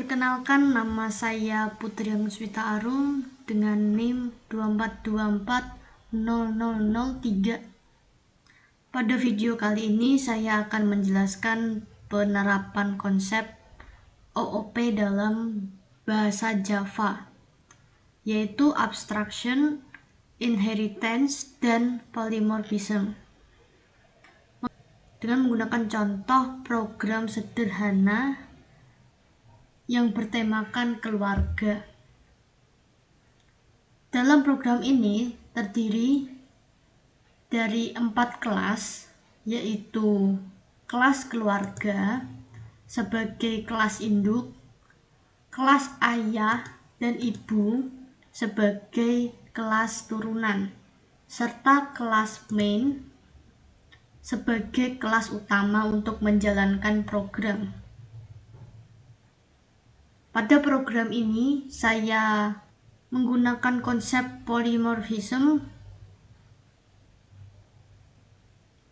Perkenalkan, nama saya Putri Muswita Arum dengan NIM 242400003. Pada video kali ini saya akan menjelaskan penerapan konsep OOP dalam bahasa Java, yaitu abstraction, inheritance, dan polymorphism. Dengan menggunakan contoh program sederhana yang bertemakan keluarga. Dalam program ini terdiri dari 4 kelas, yaitu kelas keluarga sebagai kelas induk, kelas ayah dan ibu sebagai kelas turunan, serta kelas main sebagai kelas utama untuk menjalankan program. Pada program ini saya menggunakan konsep polymorphism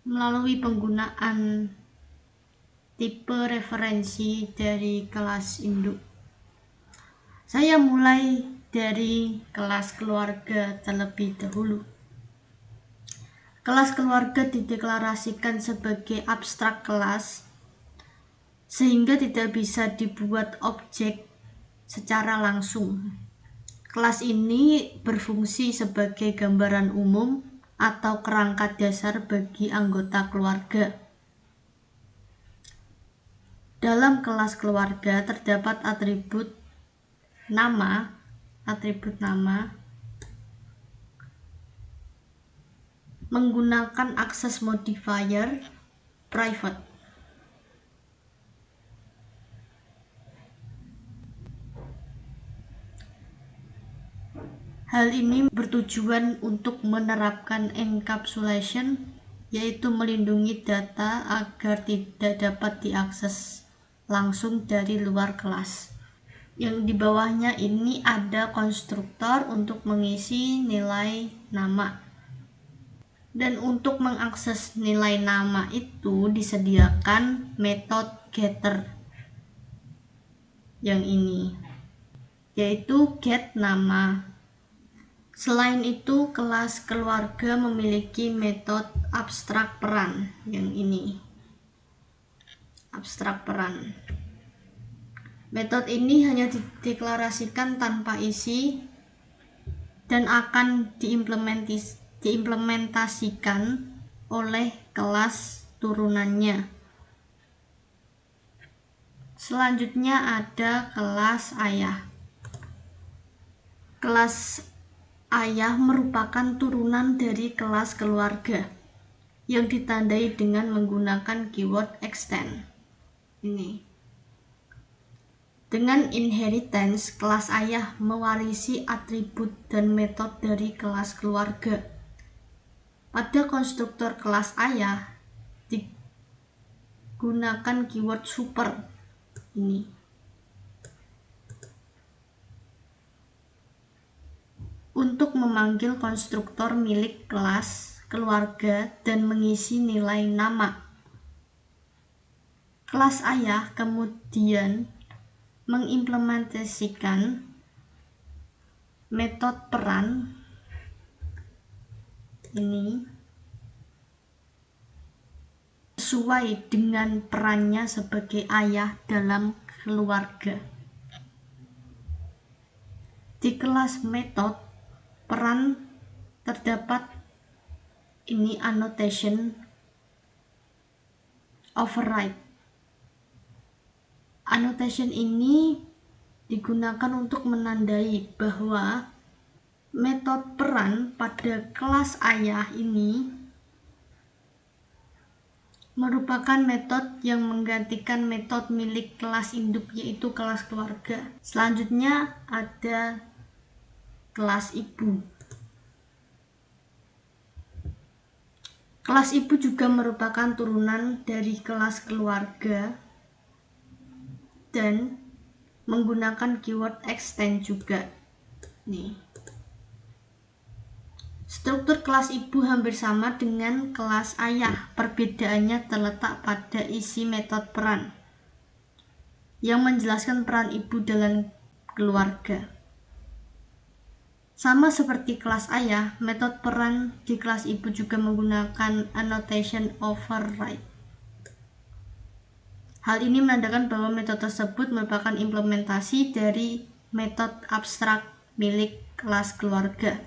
melalui penggunaan tipe referensi dari kelas induk. Saya mulai dari kelas keluarga terlebih dahulu. Kelas keluarga dideklarasikan sebagai abstrak kelas sehingga tidak bisa dibuat objek secara langsung. Kelas ini berfungsi sebagai gambaran umum atau kerangka dasar bagi anggota keluarga. Dalam kelas keluarga terdapat atribut nama menggunakan akses modifier private. Hal ini bertujuan untuk menerapkan encapsulation, yaitu melindungi data agar tidak dapat diakses langsung dari luar kelas. Yang di bawahnya ini ada konstruktor untuk mengisi nilai nama. Dan untuk mengakses nilai nama itu disediakan metode getter yang ini, yaitu get nama. Selain itu, kelas keluarga memiliki metode abstrak peran yang ini. Abstrak peran. Metode ini hanya dideklarasikan tanpa isi dan akan diimplementasikan oleh kelas turunannya. Selanjutnya ada kelas ayah. Kelas ayah merupakan turunan dari kelas keluarga yang ditandai dengan menggunakan keyword extend. Ini. Dengan inheritance, kelas ayah mewarisi atribut dan metode dari kelas keluarga. Pada konstruktor kelas ayah digunakan keyword super. Ini. Untuk memanggil konstruktor milik kelas keluarga dan mengisi nilai nama. Kelas ayah kemudian mengimplementasikan metode peran ini sesuai dengan perannya sebagai ayah dalam keluarga. Di kelas metode peran terdapat ini annotation override. Annotation ini digunakan untuk menandai bahwa metode peran pada kelas ayah ini merupakan metode yang menggantikan metode milik kelas induk, yaitu kelas keluarga. Selanjutnya ada kelas ibu. Kelas ibu juga merupakan turunan dari kelas keluarga dan menggunakan keyword extend juga. Nih. Struktur kelas ibu hampir sama dengan kelas ayah. Perbedaannya terletak pada isi metode peran, yang menjelaskan peran ibu dalam keluarga. Sama seperti kelas ayah, metode peran di kelas ibu juga menggunakan annotation override. Hal ini menandakan bahwa metode tersebut merupakan implementasi dari metode abstrak milik kelas keluarga.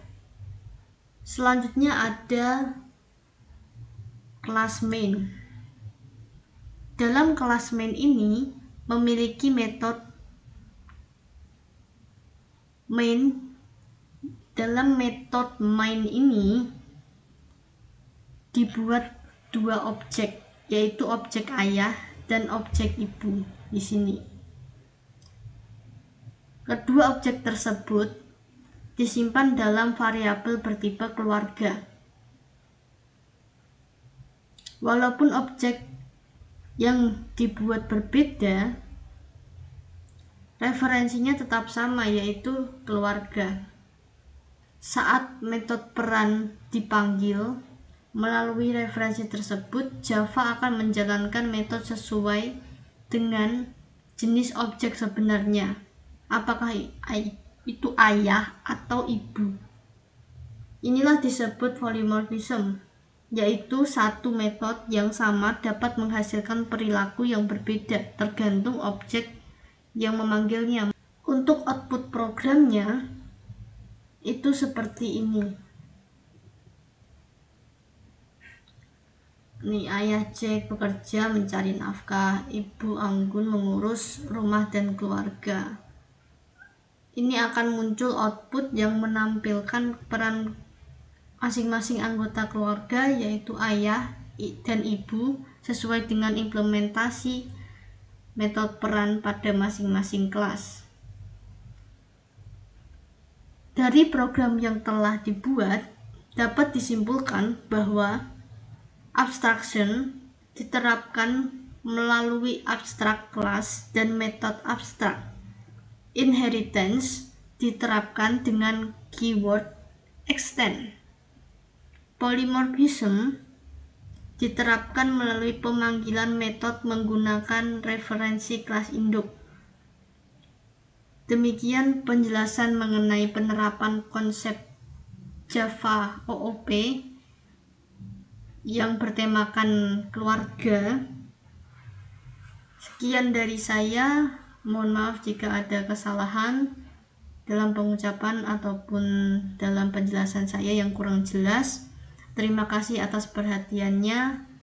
Selanjutnya ada kelas main. Dalam kelas main ini memiliki metode main. Dalam metode main ini dibuat dua objek, yaitu objek ayah dan objek ibu di sini. Kedua objek tersebut disimpan dalam variabel bertipe keluarga. Walaupun objek yang dibuat berbeda, referensinya tetap sama, yaitu keluarga. Saat metode peran dipanggil melalui referensi tersebut, Java akan menjalankan metode sesuai dengan jenis objek sebenarnya, apakah itu ayah atau ibu. Inilah disebut polymorphism, yaitu satu metode yang sama dapat menghasilkan perilaku yang berbeda tergantung objek yang memanggilnya. Untuk output programnya itu seperti ini. Nih, ayah C bekerja mencari nafkah, ibu Anggun mengurus rumah dan keluarga. Ini akan muncul output yang menampilkan peran masing-masing anggota keluarga, yaitu ayah dan ibu, sesuai dengan implementasi metode peran pada masing-masing kelas. Dari program yang telah dibuat, dapat disimpulkan bahwa abstraction diterapkan melalui abstrak kelas dan metode abstrak. Inheritance diterapkan dengan keyword extend. Polymorphism diterapkan melalui pemanggilan metode menggunakan referensi kelas induk. Demikian penjelasan mengenai penerapan konsep Java OOP yang bertemakan keluarga. Sekian dari saya, mohon maaf jika ada kesalahan dalam pengucapan ataupun dalam penjelasan saya yang kurang jelas. Terima kasih atas perhatiannya.